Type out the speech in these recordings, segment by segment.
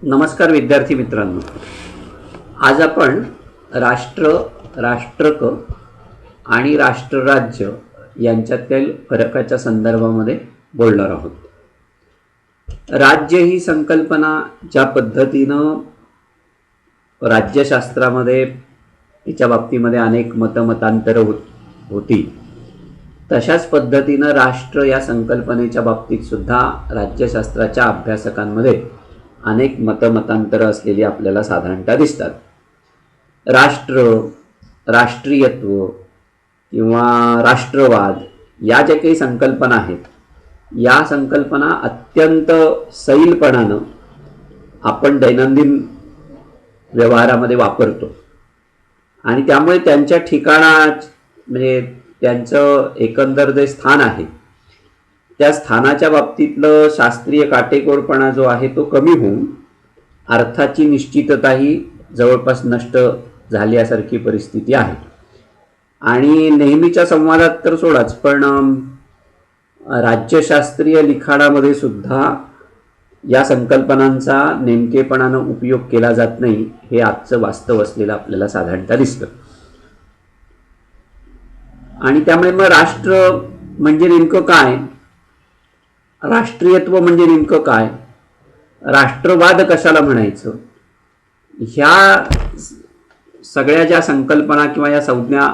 नमस्कार विद्यार्थी मित्रांनो, आज आपण राष्ट्र, राष्ट्रक आणि राष्ट्रराज्य यांच्यातील फरकाच्या संदर्भामध्ये बोलणार आहोत. राज्य ही संकल्पना ज्या पद्धतीनं राज्यशास्त्रामध्ये तिच्या बाबतीमध्ये अनेक मतमतांतर होती, तशाच पद्धतीनं राष्ट्र या संकल्पनेच्या बाबतीत सुद्धा राज्यशास्त्राच्या अभ्यासकांमध्ये अनेक मतमतांतर असलेली आपल्याला साधारणतः दिसतात. राष्ट्र, राष्ट्रीयत्व किंवा राष्ट्रवाद या ज्या काही संकल्पना आहेत, या संकल्पना अत्यंत सैलपणानं आपण दैनंदिन व्यवहारामध्ये वापरतो आणि त्यामुळे त्यांच्या ठिकाणा म्हणजे त्यांचं एकंदर जे स्थान आहे त्या स्थानाच्या बाबतीतलं शास्त्रीय काटेकोरपणा जो आहे तो कमी होऊन अर्थाची निश्चितताही जवळपास नष्ट झाल्यासारखी परिस्थिती आहे. आणि नेहमीच्या संवादात तर सोडाच, पण राज्यशास्त्रीय लिखाणामध्ये सुद्धा या संकल्पनांचा नेमकेपणानं उपयोग केला जात नाही, हे आजचं वास्तव असलेलं आपल्याला साधारणतः दिसतं. आणि त्यामुळे मग राष्ट्र म्हणजे नेमकं काय, राष्ट्रीयत्व म्हणजे नेमकं काय, राष्ट्रवाद कशाला म्हणायचं, ह्या सगळ्या ज्या संकल्पना किंवा या संज्ञा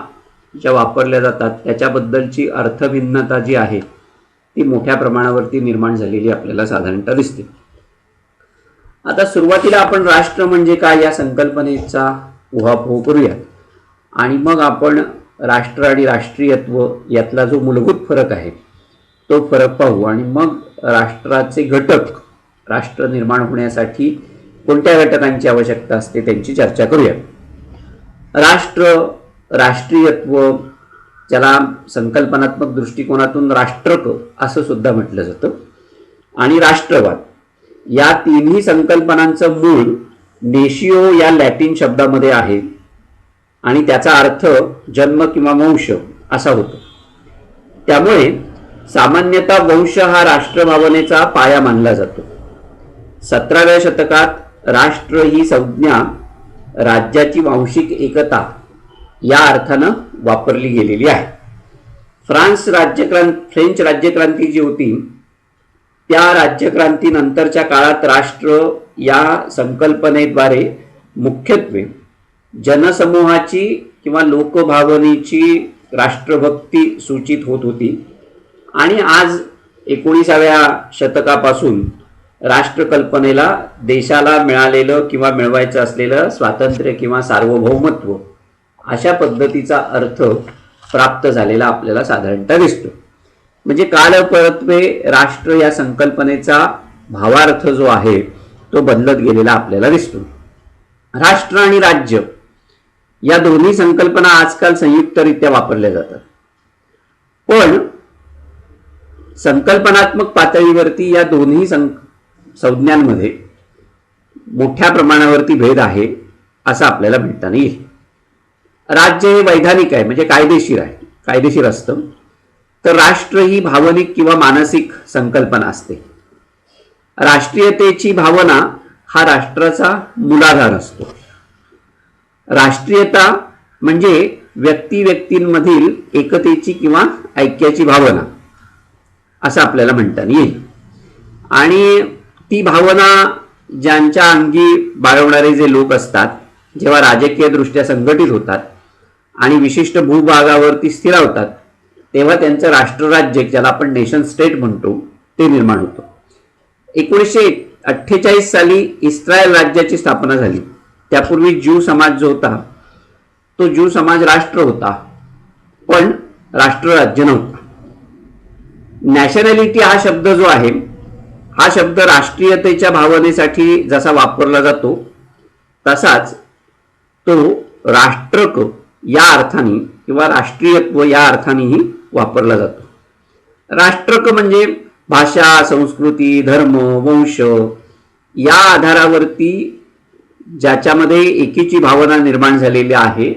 ज्या वापरल्या जातात त्याच्याबद्दलची अर्थभिन्नता जी आहे ती मोठ्या प्रमाणावरती निर्माण झालेली आपल्याला साधारणतः दिसते. आता सुरुवातीला आपण राष्ट्र म्हणजे काय या संकल्पनेचा उहापोह करूया आणि मग आपण राष्ट्र आणि राष्ट्रीयत्व यातला जो मूलभूत फरक आहे तो फरक पाहू आणि मग राष्ट्राचे घटक, राष्ट्र निर्माण होण्यासाठी कोणत्या घटकांची आवश्यकता असते त्यांची चर्चा करूया. राष्ट्र, राष्ट्रीयत्व, ज्याला संकल्पनात्मक दृष्टिकोनातून राष्ट्रक असं सुद्धा म्हटलं जातं, आणि राष्ट्रवाद, या तिन्ही संकल्पनांचं मूळ नेशियो या लॅटिन शब्दामध्ये आहे आणि त्याचा अर्थ जन्म किंवा वंश असा होतो. त्यामुळे सामान्यतः वंश हा राष्ट्रभावनेचा पाया मानला जातो. 17व्या शतकात राष्ट्र ही संज्ञा राज्याची वांशिक एकता या अर्थानं वापरली गेलेली आहे. फ्रेंच राज्यक्रांती जी होती त्या राज्यक्रांतीनंतरच्या काळात राष्ट्र या संकल्पनेद्वारे मुख्यत्वे जनसमूहाची किंवा लोकभावनेची राष्ट्रभक्ती सूचित होत होती. आणि आज 19व्या शतकापासून राष्ट्रकल्पनेला देशाला मिळालेलं किंवा मिळवायचं असलेलं स्वातंत्र्य किंवा सार्वभौमत्व अशा पद्धतीचा अर्थ प्राप्त झालेला आपल्याला साधारणतः दिसतो. म्हणजे कालपरत्वे राष्ट्र या संकल्पनेचा भावार्थ जो आहे तो बदलत गेलेला आपल्याला दिसतो. राष्ट्र आणि राज्य या दोन्ही संकल्पना आजकाल संयुक्तरित्या वापरल्या जातात, पण संकल्पनात्मक पातळीवरती या दोन्ही संज्ञांमध्ये मोठ्या प्रमाणावरती भेद आहे असं आपल्याला म्हणता येईल. राज्य हे वैधानिक आहे, म्हणजे कायदेशीर आहे, कायदेशीर असतं, तर राष्ट्र ही भावनिक किंवा मानसिक संकल्पना असते. राष्ट्रीयतेची भावना हा राष्ट्राचा मूलाधार असतो. राष्ट्रीयता म्हणजे व्यक्ती व्यक्तींमधील एकतेची किंवा ऐक्याची भावना असं आपल्याला म्हणता येईल. आणि ती भावना ज्यांच्या अंगी बाळगणारे जे लोक असतात, जेव्हा राजकीय दृष्ट्या संघटित होतात आणि विशिष्ट भूभागावरती स्थिरावतात, तेव्हा त्यांचं राष्ट्रराज्य, ज्याला आपण नेशन स्टेट म्हणतो, ते निर्माण होतं. 1948 साली इस्रायल राज्याची स्थापना झाली. त्यापूर्वी ज्यू समाज जो होता तो ज्यू समाज राष्ट्र होता, पण राष्ट्रराज्य नव्हता. नॅशनॅलिटी हा शब्द जो आहे, हा शब्द राष्ट्रीयतेच्या भावनेसाठी जसा वापरला जातो तसाच तो राष्ट्रक या अर्थाने किंवा राष्ट्रीयत्व या अर्थानेही वापरला जातो. राष्ट्रक म्हणजे भाषा, संस्कृती, धर्म, वंश या आधारावरती ज्याच्यामध्ये एकीची भावना निर्माण झालेली आहे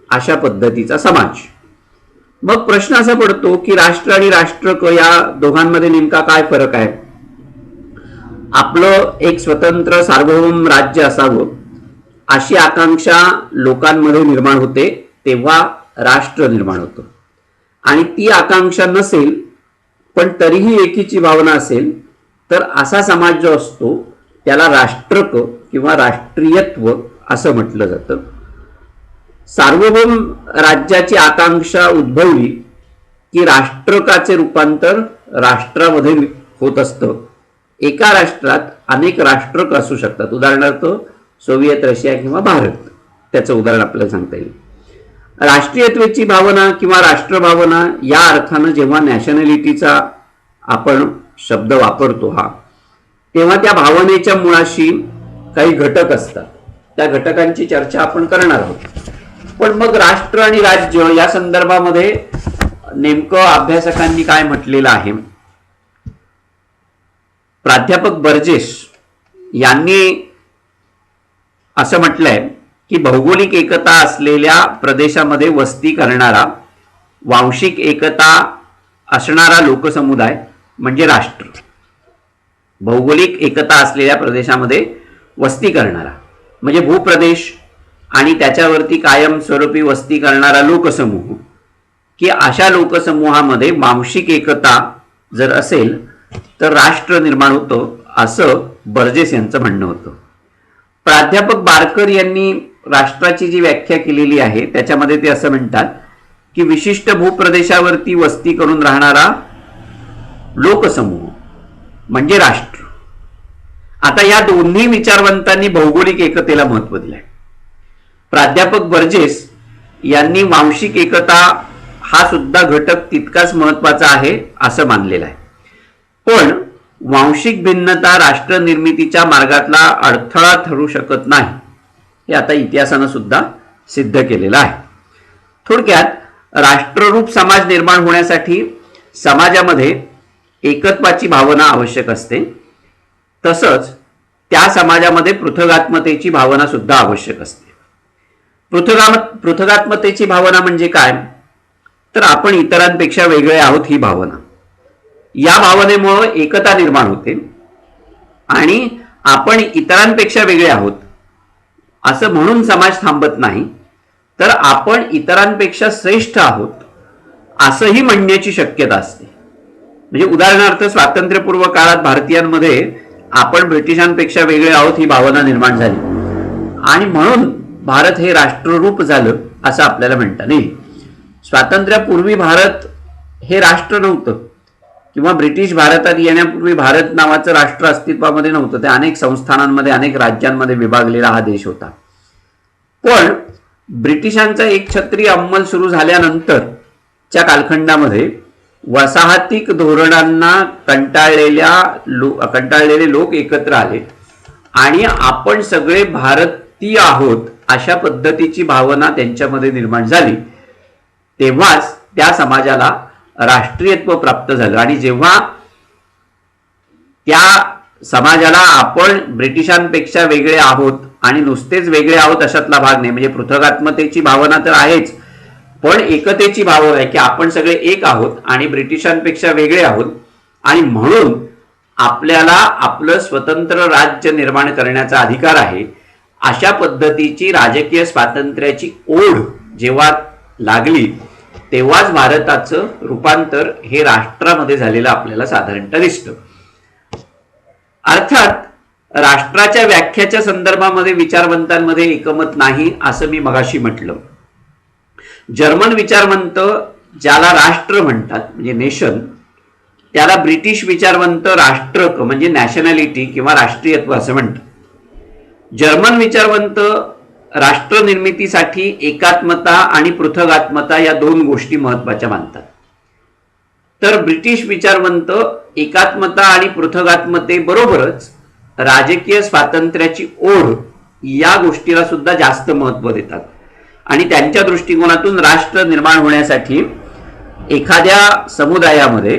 अशा पद्धतीचा समाज. मग प्रश्न असा पडतो की राष्ट्र आणि राष्ट्रक या दोघांमध्ये नेमका काय फरक आहे. आपलं एक स्वतंत्र सार्वभौम राज्य असावं अशी आकांक्षा लोकांमध्ये निर्माण होते, तेव्हा राष्ट्र निर्माण होतं. आणि ती आकांक्षा नसेल पण तरीही एकीची भावना असेल तर असा समाज जो असतो त्याला राष्ट्रक किंवा राष्ट्रीयत्व असं म्हटलं जातं. सार्वभौम राज्याची आकांक्षा उद्भवली की राष्ट्रकाचे रूपांतर राष्ट्रामध्ये होत असतं. एका राष्ट्रात अनेक राष्ट्रक असू शकतात. उदाहरणार्थ सोव्हिएत रशिया किंवा भारत, त्याचं उदाहरण आपल्याला सांगता येईल. राष्ट्रीयत्वाची भावना किंवा राष्ट्रभावना या अर्थानं जेव्हा नॅशनॅलिटीचा आपण शब्द वापरतो तेव्हा त्या भावनेच्या मुळाशी काही घटक असतात. त्या घटकांची चर्चा आपण करणार आहोत. पण मग राष्ट्र आणि राज्य या संदर्भामध्ये नेमकं अभ्यासकांनी काय म्हटलेलं आहे? प्राध्यापक बर्जेस यांनी असं म्हटलंय की भौगोलिक एकता असलेल्या प्रदेशामध्ये वस्ती करणारा, वांशिक एकता असणारा लोकसमुदाय म्हणजे राष्ट्र. भौगोलिक एकता असलेल्या प्रदेशामध्ये वस्ती करणारा म्हणजे भूप्रदेश आणि त्याच्यावरती कायमस्वरूपी वस्ती करणारा लोकसमूह, की अशा लोकसमूहामध्ये वांशिक एकता जर असेल तर राष्ट्र निर्माण होतं, असं बर्जेस यांचं म्हणणं होतं. प्राध्यापक बारकर यांनी राष्ट्राची जी व्याख्या केलेली आहे त्याच्यामध्ये ते असं म्हणतात की विशिष्ट भूप्रदेशावरती वस्ती करून राहणारा लोकसमूह म्हणजे राष्ट्र. आता या दोन्ही विचारवंतांनी भौगोलिक एकतेला महत्व दिलंय. प्राध्यापक बर्जेस यांनी वांशिक एकता हा सुद्धा घटक तितकाच महत्वाचा आहे असं मानलेलं आहे. पण वांशिक भिन्नता राष्ट्र निर्मितीच्या मार्गातला अडथळा ठरू शकत नाही, हे आता इतिहासानं सुद्धा सिद्ध केलेलं आहे. थोडक्यात राष्ट्ररूप समाज निर्माण होण्यासाठी समाजामध्ये एकत्वाची भावना आवश्यक असते. तसंच त्या समाजामध्ये पृथगात्मतेची भावना सुद्धा आवश्यक असते. पृथगात्मतेची भावना म्हणजे काय? तर आपण इतरांपेक्षा वेगळे आहोत ही भावना. या भावनेमुळे एकता निर्माण होते आणि आपण इतरांपेक्षा वेगळे आहोत असं म्हणून समाज थांबत नाही, तर आपण इतरांपेक्षा श्रेष्ठ आहोत असंही म्हणण्याची शक्यता असते. म्हणजे उदाहरणार्थ स्वातंत्र्यपूर्व काळात भारतीयांमध्ये आपण ब्रिटिशांपेक्षा वेगळे आहोत ही भावना निर्माण झाली आणि म्हणून भारत हे राष्ट्ररूप झालं असं आपल्याला म्हणता येईल. स्वातंत्र्यापूर्वी भारत हे राष्ट्र नव्हतं किंवा ब्रिटिश भारतात येण्यापूर्वी भारत नावाचं राष्ट्र अस्तित्वामध्ये नव्हतं. ते अनेक संस्थानांमध्ये अनेक राज्यांमध्ये विभागलेला हा देश होता. पण ब्रिटिशांचा एकछत्री अंमल सुरू झाल्यानंतरच्या कालखंडामध्ये वसाहतिक धोरणांना कंटाळलेले लोक एकत्र आले आणि आपण सगळे भारतीय आहोत अशा पद्धतीची भावना त्यांच्यामध्ये निर्माण झाली. तेव्हाच त्या समाजाला राष्ट्रीयत्व प्राप्त झालं. आणि जेव्हा त्या समाजाला आपण ब्रिटिशांपेक्षा वेगळे आहोत आणि नुसतेच वेगळे आहोत अशातला भाग नाही, म्हणजे पृथगात्मतेची भावना तर आहेच, पण एकतेची भावना आहे की आपण सगळे एक आहोत आणि ब्रिटिशांपेक्षा वेगळे आहोत आणि म्हणून आपल्याला आपलं स्वतंत्र राज्य निर्माण करण्याचा अधिकार आहे. अशा पद्धतीची राजकीय स्वातंत्र्याची ओढ जेव्हा लागली तेव्हाच भारताचं रूपांतर हे राष्ट्रामध्ये झालेलं आपल्याला साधारणतः दिसतं. अर्थात राष्ट्राच्या व्याख्याच्या संदर्भामध्ये विचारवंतांमध्ये एकमत नाही असं मी मगाशी म्हटलं. जर्मन विचारवंत ज्याला राष्ट्र म्हणतात म्हणजे नेशन, त्याला ब्रिटिश विचारवंत राष्ट्रक म्हणजे नॅशनॅलिटी किंवा राष्ट्रीयत्व असं म्हणतात. जर्मन विचारवंत राष्ट्र निर्मितीसाठी एकात्मता आणि पृथगात्मता या दोन गोष्टी महत्वाच्या मानतात. तर ब्रिटिश विचारवंत एकात्मता आणि पृथगात्मतेबरोबरच राजकीय स्वातंत्र्याची ओढ या गोष्टीला सुद्धा जास्त महत्व देतात आणि त्यांच्या दृष्टिकोनातून राष्ट्र निर्माण होण्यासाठी एखाद्या समुदायामध्ये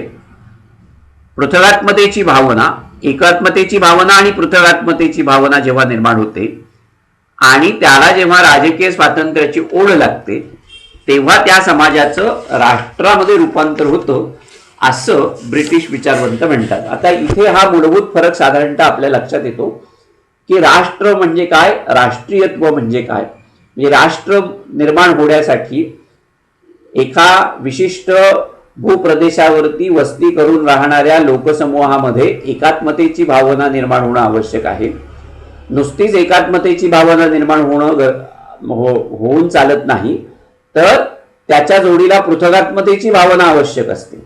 पृथगात्मतेची भावना, एकात्मतेची भावना आणि पृथगात्मतेची भावना जेव्हा निर्माण होते आणि त्याला जेव्हा राजकीय स्वातंत्र्याची ओढ लागते तेव्हा त्या समाजाचं राष्ट्रामध्ये रूपांतर होतं असं ब्रिटिश विचारवंत म्हणतात. आता इथे हा मूलभूत फरक साधारणतः आपल्या लक्षात येतो की राष्ट्र म्हणजे काय, राष्ट्रीयत्व म्हणजे काय. म्हणजे राष्ट्र निर्माण होण्यासाठी एका विशिष्ट भूप्रदेशावरती वस्ती करून राहणाऱ्या लोकसमूहामध्ये एकात्मतेची भावना निर्माण होणं आवश्यक आहे. नुसतीच एकात्मतेची भावना निर्माण होऊन चालत नाही, तर त्याच्या जोडीला पृथगात्मतेची भावना आवश्यक असते.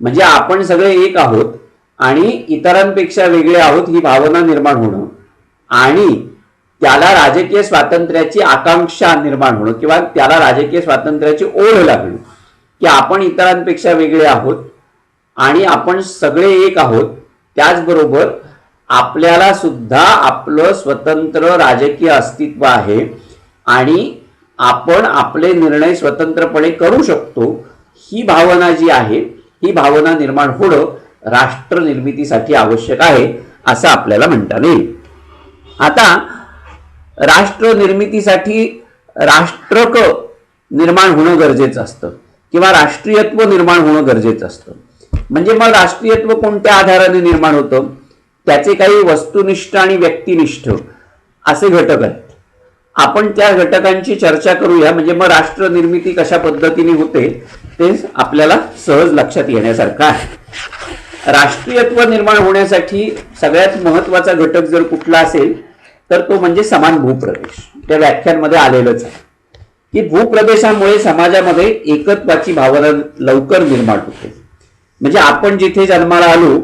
म्हणजे आपण सगळे एक आहोत आणि इतरांपेक्षा वेगळे आहोत ही भावना निर्माण होणं आणि त्याला राजकीय स्वातंत्र्याची आकांक्षा निर्माण होणं किंवा त्याला राजकीय स्वातंत्र्याची ओढ लागणं की आपण इतरांपेक्षा वेगळे आहोत आणि आपण सगळे एक आहोत. त्याचबरोबर आपल्याला सुद्धा आपलं स्वतंत्र राजकीय अस्तित्व आहे आणि आपण आपले निर्णय स्वतंत्रपणे करू शकतो. ही भावना जी आहे ही भावना निर्माण होणं राष्ट्र निर्मितीसाठी आवश्यक आहे असं आपल्याला म्हणता येईल. आता राष्ट्र निर्मितीसाठी राष्ट्रक निर्माण होणं गरजेचं असतं किंवा राष्ट्रीयत्व निर्माण होणं गरजेचं असतं. म्हणजे मग राष्ट्रीयत्व कोणत्या आधाराने निर्माण होतं, त्याचे काही वस्तुनिष्ठ आणि व्यक्तिनिष्ठ असे घटक आहेत. आपण त्या घटकांची चर्चा करूया. म्हणजे मग राष्ट्र निर्मिती कशा पद्धतीने होते ते आपल्याला सहज लक्षात येण्यासारखं आहे. राष्ट्रीयत्व निर्माण होण्यासाठी सगळ्यात महत्वाचा घटक जर कुठला असेल तर तो म्हणजे समान भूप्रदेश. त्या व्याख्यानमध्ये आलेलंच आहे की भूप्रदेशामुळे समाजामध्ये एकत्वाची भावना लवकर निर्माण होते. म्हणजे आपण जिथे जन्माला आलो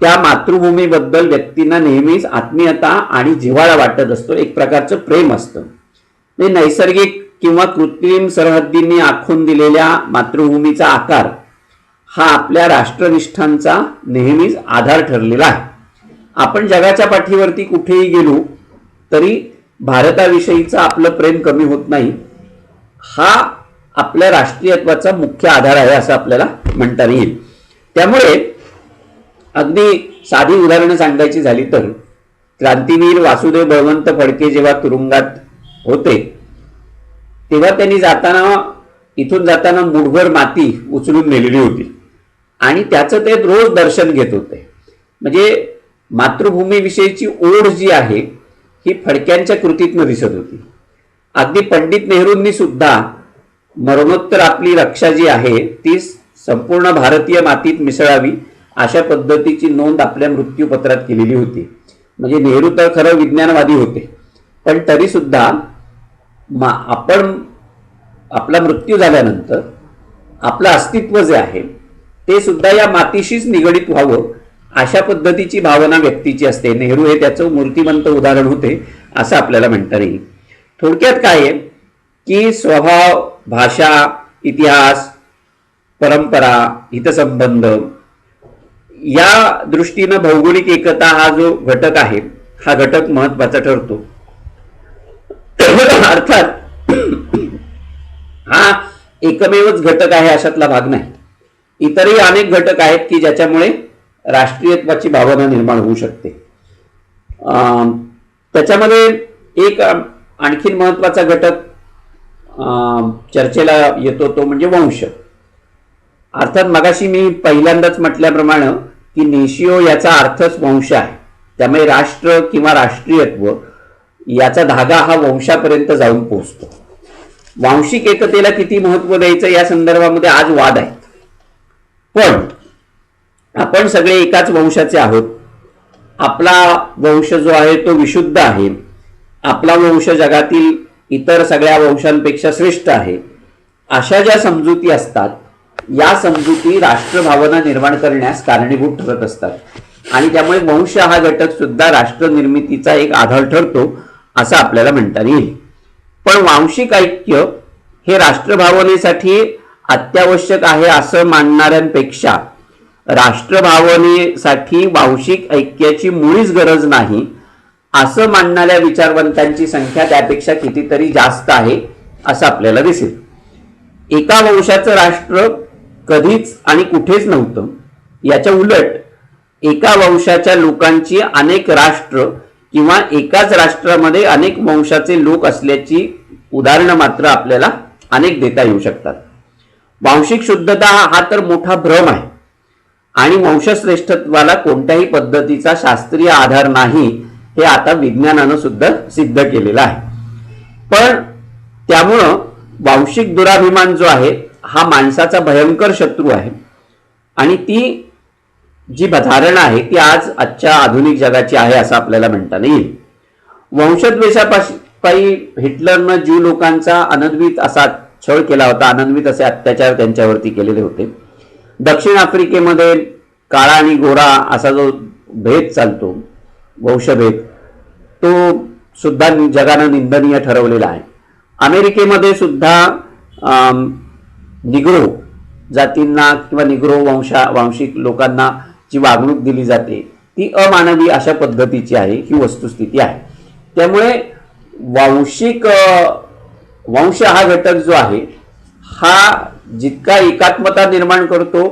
त्या मातृभूमीबद्दल व्यक्तींना नेहमीच आत्मीयता आणि जिव्हाळा वाटत असतो, एक प्रकारचं प्रेम असतं. ते नैसर्गिक किंवा कृत्रिम सरहद्दींनी आखून दिलेल्या मातृभूमीचा आकार हा आपल्या राष्ट्रनिष्ठांचा नेहमीच आधार ठरलेला आहे. आपण जगाच्या पाठीवरती कुठेही गेलो तरी भारताविषयीचं आपलं प्रेम कमी होत नाही. हा आपल्या राष्ट्रीयत्वाचा मुख्य आधार आहे असं आपल्याला म्हणता येईल. त्यामुळे अगदी साधी उदाहरणं सांगायची झाली तर क्रांतीवीर वासुदेव बळवंत फडके जेव्हा तुरुंगात होते तेव्हा त्यांनी इथून जाताना मुठभर माती उचलून नेलेली होती आणि त्याचं ते रोज दर्शन घेत होते. म्हणजे मातृभूमीविषयीची ओढ जी आहे ही फडक्यांच्या कृतीतनं दिसत होती. अगदी पंडित नेहरूंनी सुद्धा मरणोत्तर आपली रक्षा जी आहे ती संपूर्ण भारतीय मातीत मिसळावी अशा पद्धतीची नोंद आपल्या मृत्यूपत्रात केलेली होती. म्हणजे नेहरू तर खरं विज्ञानवादी होते, पण तरी सुद्धा आपण आपला मृत्यू झाल्यानंतर आपलं अस्तित्व जे आहे ते सुद्धा या मातीशीच निगडीत व्हावं अशा पद्धतीची भावना व्यक्तीची असते. नेहरू हे त्याचं मूर्तिमंत उदाहरण होते असं आपल्याला म्हणता येईल. थोडक्यात काय आहे की स्वभाव, भाषा, इतिहास, परंपरा, हितसंबंध या दृष्टीनं भौगोलिक एकता हा जो घटक आहे हा घटक महत्वाचा ठरतो. अर्थात हा एकमेवच घटक आहे अशातला भाग नाही. इतरही अनेक घटक आहेत की ज्याच्यामुळे राष्ट्रीयत्वाची भावना निर्माण होऊ शकते. त्याच्यामध्ये एक आणखीन महत्वाचा घटक चर्चेला येतो तो म्हणजे वंश. अर्थात मगाशी मी पहिल्यांदाच म्हटल्याप्रमाणे की नेशिओ याचा अर्थच वंश आहे. त्यामुळे राष्ट्र किंवा राष्ट्रीयत्व याचा धागा हा वंशापर्यंत जाऊन पोहोचतो. वांशिक एकतेला किती महत्व द्यायचं या संदर्भामध्ये आज वाद आहेत. पण आपण सगळे एकाच वंशाचे आहोत. आपला वंश जो आहे तो विशुद्ध आहे. आपला वंश जगातील इतर सगळ्या वंशांपेक्षा श्रेष्ठ आहे. अशा ज्या समजुती असतात या समजुती राष्ट्रभावना निर्माण करण्यास कारणीभूत ठरत असतात आणि त्यामुळे वंश हा घटक सुद्धा राष्ट्र निर्मितीचा एक आधार ठरतो असं आपल्याला म्हणता येईल. पण वांशिक ऐक्य हे राष्ट्रभावनेसाठी अत्यावश्यक आहे असं मानणाऱ्यांपेक्षा राष्ट्रभावनेसाठी वांशिक ऐक्याची मुळीच गरज नाही असं मानणाऱ्या विचारवंतांची संख्या त्यापेक्षा कितीतरी जास्त आहे असं आपल्याला दिसेल. एका वंशाचं राष्ट्र कधीच आणि कुठेच नव्हतं. याच्या उलट एका वंशाच्या लोकांची अनेक राष्ट्र किंवा एकाच राष्ट्रामध्ये अनेक वंशाचे लोक असल्याची उदाहरणं मात्र आपल्याला अनेक देता येऊ शकतात. वांशिक शुद्धता हा तर मोठा भ्रम आहे. आणि वंशश्रेष्ठत्वाला कोणत्याही पद्धतीचा शास्त्रीय आधार नाही, हे आता विज्ञानानं सुद्धा सिद्ध केलेलं आहे. पण त्यामुळं वांशिक दुराभिमान जो आहे हा माणसाचा भयंकर शत्रू आहे. आणि ती जी धारणा आहे ती आजच्या आधुनिक जगाची आहे असं आपल्याला म्हणता येईल. वंशद्वेषापायी हिटलरनं ज्यू लोकांचा अनन्वित असा छळ केला होता, अनन्वित असे अत्याचार त्यांच्यावरती केलेले होते. दक्षिण आफ्रिकेमध्ये काळा आणि गोरा असा जो भेद चालतो, वंशभेद, तो सुद्धा जगानं निंदनीय ठरवलेला आहे. अमेरिकेमध्ये सुद्धा निग्रो जातींना किंवा निग्रो वांशिक लोकांना जी वागणूक दिली जाते ती अमानवी अशा पद्धतीची आहे, ही वस्तुस्थिती आहे. त्यामुळे वंश हा घटक जो आहे हा जितका एकात्मता निर्माण करतो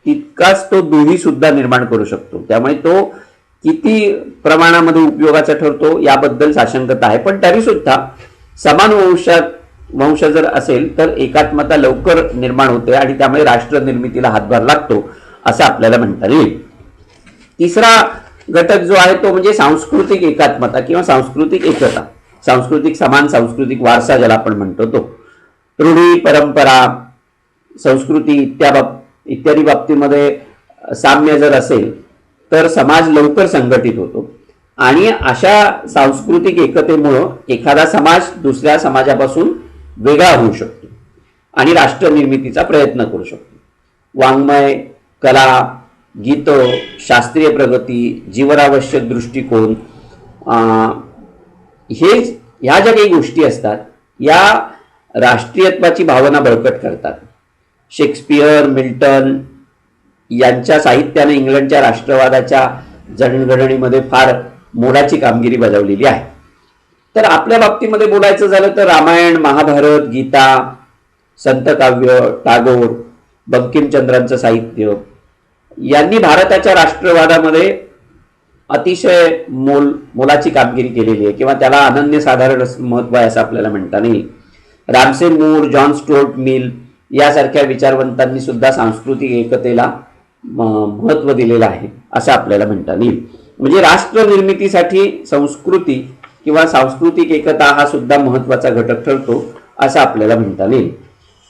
तितकाच तो दुही सुद्धा निर्माण करू शकतो. त्यामुळे तो किती प्रमाणामध्ये उपयोगाचा ठरतो याबद्दल साशंकता आहे. पण तरी सुद्धा समान वंश जर असेल तर एकात्मता लवकर निर्माण होते आणि त्यामुळे राष्ट्र निर्मितीला हातभार लागतो असं आपल्याला म्हणता येईल. तिसरा घटक जो आहे तो म्हणजे सांस्कृतिक एकात्मता किंवा सांस्कृतिक एकता, समान सांस्कृतिक वारसा ज्याला आपण म्हणतो तो. रूढी, परंपरा, संस्कृती इत्यादी बाबतीमध्ये साम्य जर असेल तर समाज लवकर संघटित होतो आणि अशा सांस्कृतिक एकतेमुळं एखादा समाज दुसऱ्या समाजापासून वेगळा होऊ शकतो आणि राष्ट्र निर्मितीचा प्रयत्न करू शकतो. वाङ्मय, कला, गीतं, शास्त्रीय प्रगती, जीवनावश्यक दृष्टिकोन, ह्या ज्या काही गोष्टी असतात या राष्ट्रीयत्वाची भावना बळकट करतात. शेक्सपियर, मिल्टन यांच्या साहित्याने इंग्लंडच्या राष्ट्रवादाच्या जडणघडणीमध्ये फार मोलाची कामगिरी बजावलेली आहे. तर आपल्या बाबतीमध्ये बोलायचं झालं तर रामायण, महाभारत, गीता, संतकाव्य, टागोर, बंकिमचंद्रांचं साहित्य यांनी भारताच्या राष्ट्रवादामध्ये अतिशय मोलाची कामगिरी केलेली आहे किंवा त्याला अनन्यसाधारण महत्व आहे असं आपल्याला म्हणता येईल. Ramsen Moore, John Stuart Mill यासारख्या विचारवंतांनी सुद्धा सांस्कृतिक एकतेला महत्व दिलेलं आहे असं आपल्याला म्हणता येईल. म्हणजे राष्ट्र निर्मितीसाठी संस्कृती किंवा सांस्कृतिक एकता हा सुद्धा महत्वाचा घटक ठरतो असं आपल्याला म्हणता येईल.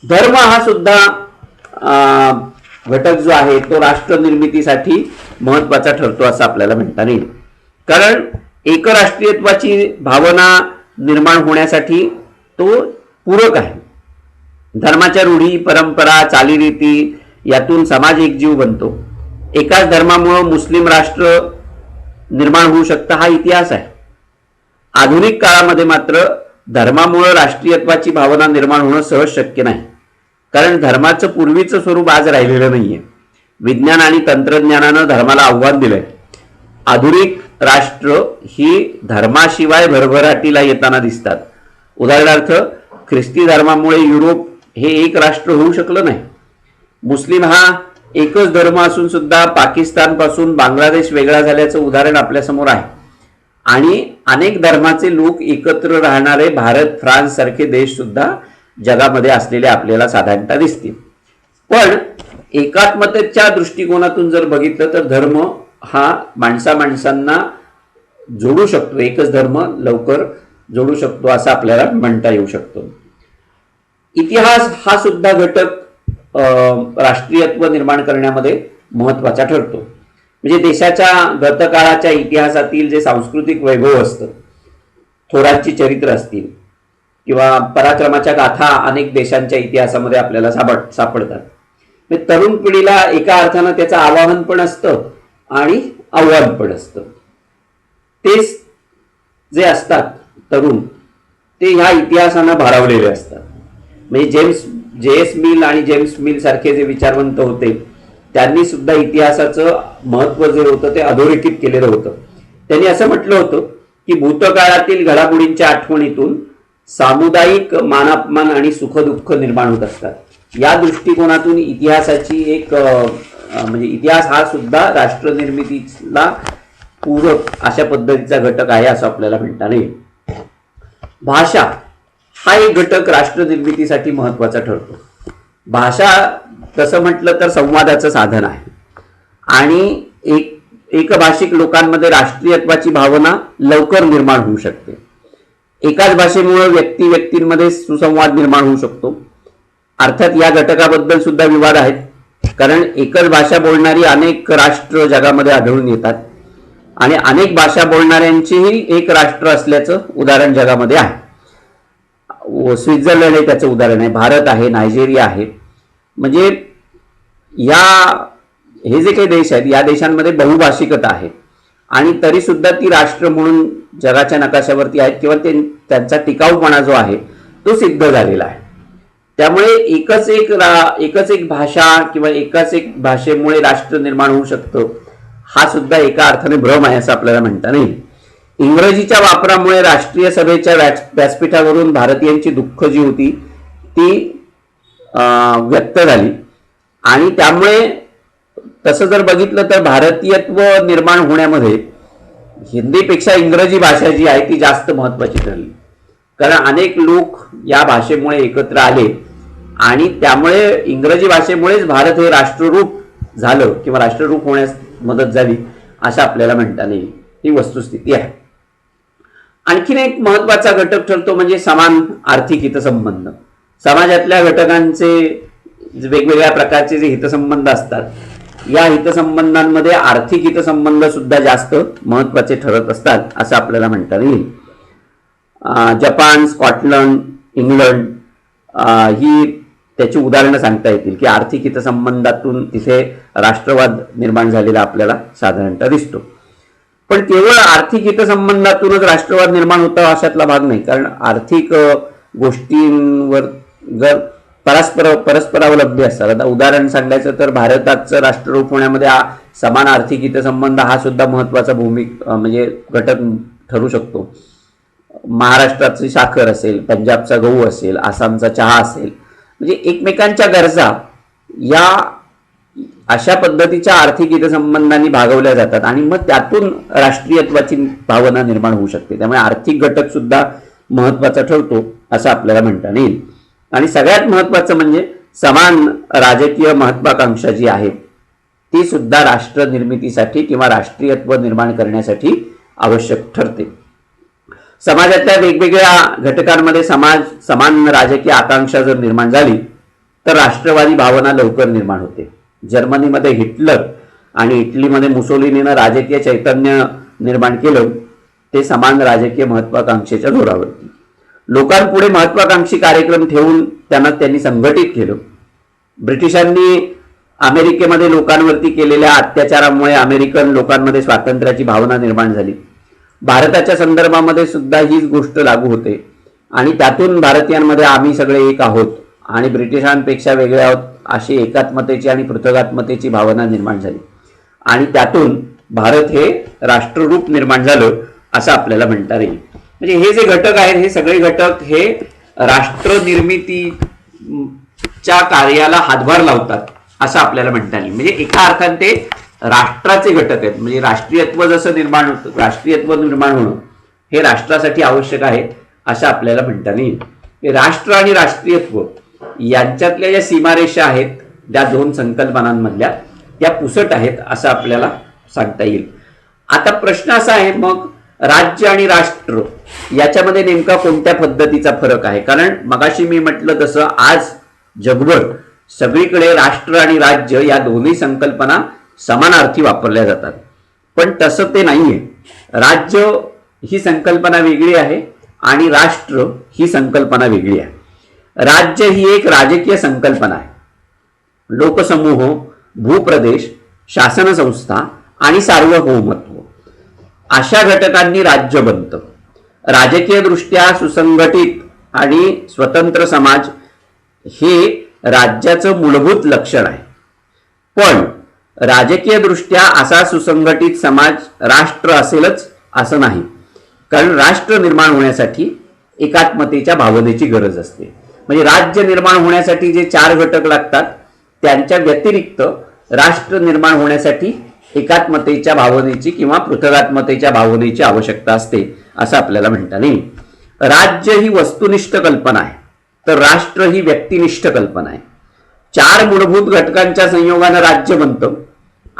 धर्म हा सुद्धा घटक जो आहे तो राष्ट्र निर्मितीसाठी महत्वाचा ठरतो असं आपल्याला म्हणता येईल. कारण एकराष्ट्रीयत्वाची भावना निर्माण होण्यासाठी तो पूरक आहे. धर्माच्या रूढी, परंपरा, चालीरीती यातून समाज एकजीव बनतो. एकाच धर्मामुळे मुस्लिम राष्ट्र निर्माण होऊ शकतं हा इतिहास आहे. आधुनिक काळामध्ये मात्र धर्मामुळे राष्ट्रीयत्वाची भावना निर्माण होणं सहज शक्य नाही. कारण धर्माचं पूर्वीचं स्वरूप आज राहिलेलं नाहीये. विज्ञान आणि तंत्रज्ञानानं धर्माला आव्हान दिलंय. आधुनिक राष्ट्र ही धर्माशिवाय भरभराटीला येताना दिसतात. उदाहरणार्थ ख्रिस्ती धर्मामुळे युरोप हे एक राष्ट्र होऊ शकलं नाही. मुस्लिम हा एकच धर्म असून सुद्धा पाकिस्तान पासून बांगलादेश वेगळा झाल्याचं उदाहरण आपल्या समोर आहे. आणि अनेक धर्माचे लोक एकत्र राहणारे भारत, फ्रान्स सारखे देश सुद्धा जगामध्ये असलेले आपल्याला साधारणतः दिसतील. पण एकात्मतेच्या दृष्टिकोनातून जर बघितलं तर धर्म हा माणसांना जोडू शकतो. एकच धर्म लवकर जोडू शकतो असं आपल्याला म्हणता येऊ शकतो. इतिहास हा सुद्धा घटक राष्ट्रीयत्व निर्माण करण्यामध्ये महत्वाचा ठरतो. म्हणजे देशाच्या गतकाळाच्या इतिहासातील जे सांस्कृतिक वैभव असतं, थोरांची चरित्र असतील किंवा पराक्रमाच्या गाथा अनेक देशांच्या इतिहासामध्ये आपल्याला सापडतात. तरुण पिढीला एका अर्थानं त्याचं आवाहन पण असतं आणि आव्हान पण असतं. तेच जे असतात तरुण ते ह्या इतिहासानं भारावलेले असतात. म्हणजे जे.एस. मिल आणि जेम्स मिल सारखे जे विचारवंत होते त्यांनी सुद्धा इतिहासाचं महत्व जे होतं ते अधोरेखित केलेलं होतं. त्यांनी असं म्हटलं होतं की भूतकाळातील घडामोडींच्या आठवणीतून सामुदायिक मानापमान आणि सुखदुःख निर्माण होत असतात. या दृष्टिकोनातून इतिहासाची एक म्हणजे इतिहास हा सुद्धा राष्ट्र निर्मितीला पूरक अशा पद्धतीचा घटक आहे असं आपल्याला म्हणता येईल. भाषा हा एक घटक राष्ट्र निर्मितीसाठी महत्वाचा ठरतो. भाषा तसं म्हटलं तर संवादाचं साधन आहे. आणि एकभाषिक लोकांमध्ये राष्ट्रीयत्वाची भावना लवकर निर्माण होऊ शकते. एकाच भाषेमुळे व्यक्तींमध्ये सुसंवाद निर्माण होऊ शकतो. अर्थात या घटकाबद्दल सुद्धा विवाद आहेत, कारण एकच भाषा बोलणारी अनेक राष्ट्र जगामध्ये आढळून येतात आणि अनेक भाषा बोलणाऱ्यांचीही एक राष्ट्र असल्याचं उदाहरण जगामध्ये आहे. स्वित्झर्लंड हे त्याचं उदाहरण आहे, भारत आहे, नायजेरिया आहे. म्हणजे हे जे काही देश आहेत या देशांमध्ये बहुभाषिकता आहे आणि तरी सुद्धा ती राष्ट्र म्हणून जगाच्या नकाशावरती आहेत किंवा त्यांचा टिकाऊपणा जो आहे तो सिद्ध झालेला आहे. त्यामुळे एकच एक भाषा किंवा एकाच एक भाषेमुळे राष्ट्र निर्माण होऊ शकतं हा सुद्धा एका अर्थाने भ्रम आहे असं आपल्याला म्हणता नाही. इंग्रजीच्या वापरामुळे राष्ट्रीय सभेच्या व्यासपीठावरून भारतीयांची दुःख जी होती ती व्यक्त झाली आणि त्यामुळे तसं जर बघितलं तर भारतीयत्व निर्माण होण्यामध्ये हिंदीपेक्षा इंग्रजी भाषा जी आहे ती जास्त महत्वाची ठरली, कारण अनेक लोक या भाषेमुळे एकत्र आले आणि त्यामुळे इंग्रजी भाषेमुळेच भारत हे राष्ट्ररूप झालं किंवा राष्ट्ररूप होण्यास मदत झाली असं आपल्याला म्हणता येईल. ही वस्तुस्थिती आहे. आणखीन एक महत्वाचा घटक ठरतो म्हणजे समान आर्थिक हितसंबंध. समाजातल्या घटकांचे वेगवेगळ्या प्रकारचे जे हितसंबंध असतात या हितसंबंधांमध्ये आर्थिक हितसंबंध सुद्धा जास्त महत्वाचे ठरत असतात असं आपल्याला म्हणता येईल. जपान, स्कॉटलंड, इंग्लंड ही त्याची उदाहरणं सांगता येतील की आर्थिक हितसंबंधातून तिथे राष्ट्रवाद निर्माण झालेला आपल्याला साधारणतः दिसतो. पण केवळ आर्थिक हितसंबंधातूनच राष्ट्रवाद निर्माण होता अशातला भाग नाही, कारण आर्थिक गोष्टींवर जर परस्परावलंबी असतात. आता उदाहरण सांगायचं तर भारताचं राष्ट्ररूप होण्यामध्ये समान आर्थिक हितसंबंध हा सुद्धा महत्वाचा म्हणजे घटक ठरू शकतो. महाराष्ट्राची साखर असेल, पंजाबचा गहू असेल, आसामचा चहा असेल, म्हणजे एकमेकांच्या गरजा या अशा पद्धतीच्या आर्थिक हितसंबंधांनी भागवल्या जातात आणि मग त्यातून राष्ट्रीयत्वाची भावना निर्माण होऊ शकते. त्यामुळे आर्थिक घटक सुद्धा महत्वाचा ठरतो असं आपल्याला म्हणता येईल. आणि सगळ्यात महत्वाचं म्हणजे समान राजकीय महत्वाकांक्षा जी आहे ती सुद्धा राष्ट्र निर्मितीसाठी किंवा राष्ट्रीयत्व निर्माण करण्यासाठी आवश्यक ठरते. समाजातल्या वेगवेगळ्या घटकांमध्ये समान राजकीय आकांक्षा जर निर्माण झाली तर राष्ट्रवादी भावना लवकर निर्माण होते. जर्मनीमध्ये हिटलर आणि इटलीमध्ये मुसोलिनीनं राजकीय चैतन्य निर्माण केलं ते समान राजकीय महत्वाकांक्षेच्या जोरावरती. लोकांपुढे महत्वाकांक्षी कार्यक्रम ठेवून त्यांनी संघटित केलं. ब्रिटिशांनी अमेरिकेमध्ये लोकांवरती केलेल्या अत्याचारामुळे अमेरिकन लोकांमध्ये स्वातंत्र्याची भावना निर्माण झाली. भारताच्या संदर्भामध्ये सुद्धा हीच गोष्ट लागू होते आणि त्यातून भारतीयांमध्ये आम्ही सगळे एक आहोत आणि ब्रिटिशांपेक्षा वेगळे आहोत अशी एकात्मतेची आणि पृथगात्मतेची भावना निर्माण झाली आणि त्यातून भारत हे राष्ट्ररूप निर्माण झालं असं आपल्याला म्हणता येईल. म्हणजे हे जे घटक आहेत हे सगळे घटक हे राष्ट्र निर्मितीच्या कार्याला हातभार लावतात असं आपल्याला म्हणता येईल. म्हणजे एका अर्थाने ते राष्ट्राचे घटक आहेत. म्हणजे राष्ट्रीयत्व जसं निर्माण होतं, राष्ट्रीयत्व निर्माण होणं हे राष्ट्रासाठी आवश्यक आहे असं आपल्याला म्हणता येईल. राष्ट्र आणि राष्ट्रीयत्व यांच्यातल्या ज्या सीमारेषा आहेत त्या दोन संकल्पनांमधल्या त्या पुसट आहेत असं आपल्याला सांगता येईल. आता प्रश्न असा आहे मग राज्य आणि राष्ट्र याच्यामध्ये नेमका कोणत्या पद्धतीचा फरक आहे? कारण मगाशी मी म्हटलं तसं आज जगभर सगळीकडे राष्ट्र आणि राज्य या दोन्ही संकल्पना समानार्थी वापरल्या जातात, पण तसं ते नाहीये. राज्य ही संकल्पना वेगळी आहे आणि राष्ट्र ही संकल्पना वेगळी आहे. राज्य ही एक राजकीय संकल्पना आहे. लोकसमूह, भूप्रदेश, शासन संस्था आणि सार्वभौमत्व अशा घटकांनी राज्य बनतं. राजकीय दृष्ट्या सुसंघटित आणि स्वतंत्र समाज हे राज्याचं मूलभूत लक्षण आहे. पण राजकीय दृष्ट्या असा सुसंघटित समाज राष्ट्र असेलच असं नाही, कारण राष्ट्र निर्माण होण्यासाठी एकात्मतेच्या भावनेची गरज असते. म्हणजे राज्य निर्माण होण्यासाठी जे 4 घटक लागतात त्यांच्या व्यतिरिक्त राष्ट्र निर्माण होण्यासाठी एकात्मतेच्या भावनेची किंवा पृथगात्मतेच्या भावनेची आवश्यकता असते असं आपल्याला म्हणता येईल. राज्य ही वस्तुनिष्ठ कल्पना आहे तर राष्ट्र ही व्यक्तिनिष्ठ कल्पना आहे. 4 मूलभूत घटकांच्या संयोगानं राज्य बनतं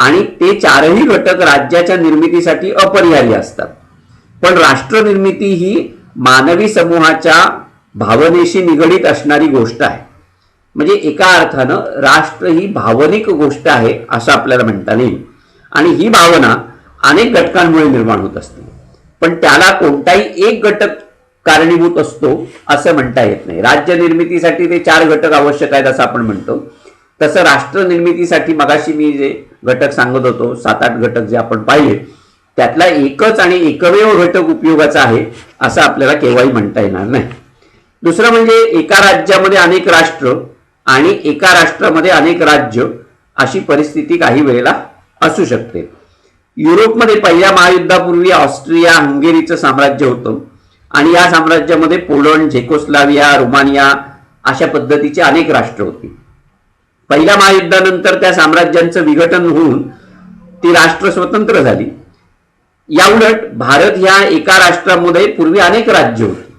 आणि ते चारही घटक राज्याच्या निर्मितीसाठी अपरिहार्य असतात. पण राष्ट्र निर्मिती ही मानवी समूहाच्या भावनेशी निगडीत असणारी गोष्ट आहे. म्हणजे एका अर्थानं राष्ट्र ही भावनिक गोष्ट आहे असं आपल्याला म्हणता येईल. आणि ही भावना अनेक घटकांमुळे निर्माण होत असते, पण त्याला कोणताही एक घटक कारणीभूत असतो असं म्हणता येत नाही. राज्य निर्मितीसाठी ते 4 घटक आवश्यक आहेत असं आपण म्हणतो, तसं राष्ट्र निर्मितीसाठी मगाशी मी जे घटक सांगत होतो 7-8 घटक जे आपण पाहिले त्यातला एकच आणि एकमेव घटक उपयोगाचा आहे असं आपल्याला केव्हाही म्हणता येणार नाही. दुसरं म्हणजे एका राज्यामध्ये अनेक राष्ट्र आणि एका राष्ट्रामध्ये अनेक राज्य अशी परिस्थिती काही वेळेला असू शकते. युरोपमध्ये पहिल्या महायुद्धापूर्वी ऑस्ट्रिया हंगेरीचं साम्राज्य होतं आणि या साम्राज्यामध्ये पोलंड, झेकोस्लाविया, रोमानिया अशा पद्धतीचे अनेक राष्ट्र होती. पहिल्या महायुद्धानंतर त्या साम्राज्यांचं विघटन होऊन ती राष्ट्र स्वतंत्र झाली. याउलट भारत ह्या एका राष्ट्रामध्ये पूर्वी अनेक राज्य होती.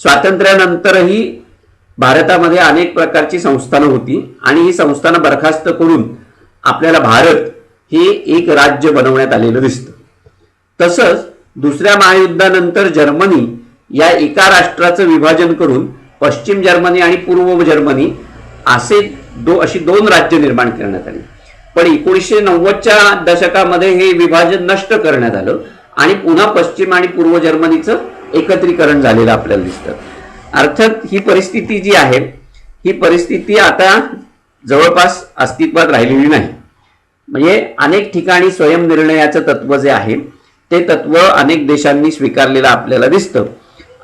स्वातंत्र्यानंतरही भारतामध्ये अनेक प्रकारची संस्थानं होती आणि ही संस्थानं बरखास्त करून आपल्याला भारत हे एक राज्य बनवण्यात आलेलं दिसतं. तसंच दुसऱ्या महायुद्धानंतर जर्मनी या एका राष्ट्राचं विभाजन करून पश्चिम जर्मनी आणि पूर्व जर्मनी अशी 2 राज्य निर्माण करण्यात आली. पण 1990च्या दशकामध्ये हे विभाजन नष्ट करण्यात आलं आणि पुन्हा पश्चिम आणि पूर्व जर्मनीचं एकत्रीकरण झालेलं आपल्याला दिसतं. अर्थात ही परिस्थिती जी आहे ही परिस्थिती आता जवळपास अस्तित्वात राहिलेली नाही. म्हणजे अनेक ठिकाणी स्वयंनिर्णयाचं तत्व जे आहे ते तत्व अनेक देशांनी स्वीकारलेलं आपल्याला दिसतं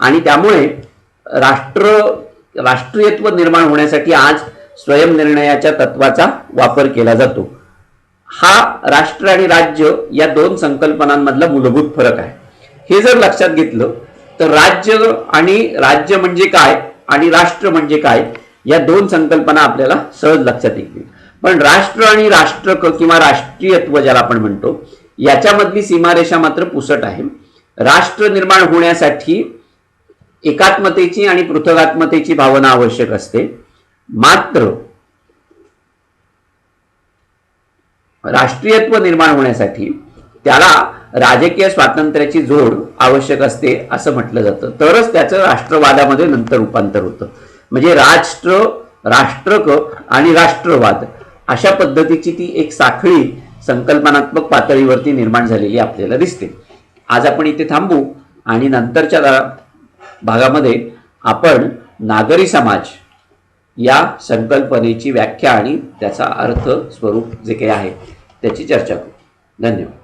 आणि त्यामुळे राष्ट्रीयत्व निर्माण होण्यासाठी आज स्वयंनिर्णयाच्या तत्वाचा वापर केला जातो. हा राष्ट्र आणि राज्य या 2 संकल्पनांमधला मूलभूत फरक आहे. हे जर लक्षात घेतलं तर राज्य म्हणजे काय आणि राष्ट्र म्हणजे काय या 2 संकल्पना आपल्याला सहज लक्षात येतील. पण राष्ट्र आणि राष्ट्र किंवा राष्ट्रीयत्व ज्याला आपण म्हणतो याच्यामधली सीमारेषा मात्र पुसट आहे. राष्ट्र निर्माण होण्यासाठी एकात्मतेची आणि पृथगात्मतेची भावना आवश्यक असते, मात्र राष्ट्रीयत्व निर्माण होण्यासाठी त्याला राजकीय स्वातंत्र्याची जोड आवश्यक असते असं म्हटलं जातं. तरच त्याचं राष्ट्रवादामध्ये नंतर रूपांतर होतं. म्हणजे राष्ट्रक आणि राष्ट्रवाद अशा पद्धतीची ती एक साखळी संकल्पनात्मक पातळीवरती निर्माण झालेली आपल्याला दिसते. आज आपण इथे थांबू आणि नंतरच्या भागामध्ये आपण नागरी समाज या संकल्पनेची व्याख्या आणि त्याचा अर्थ स्वरूप जे काही आहे त्याची चर्चा करू. धन्यवाद.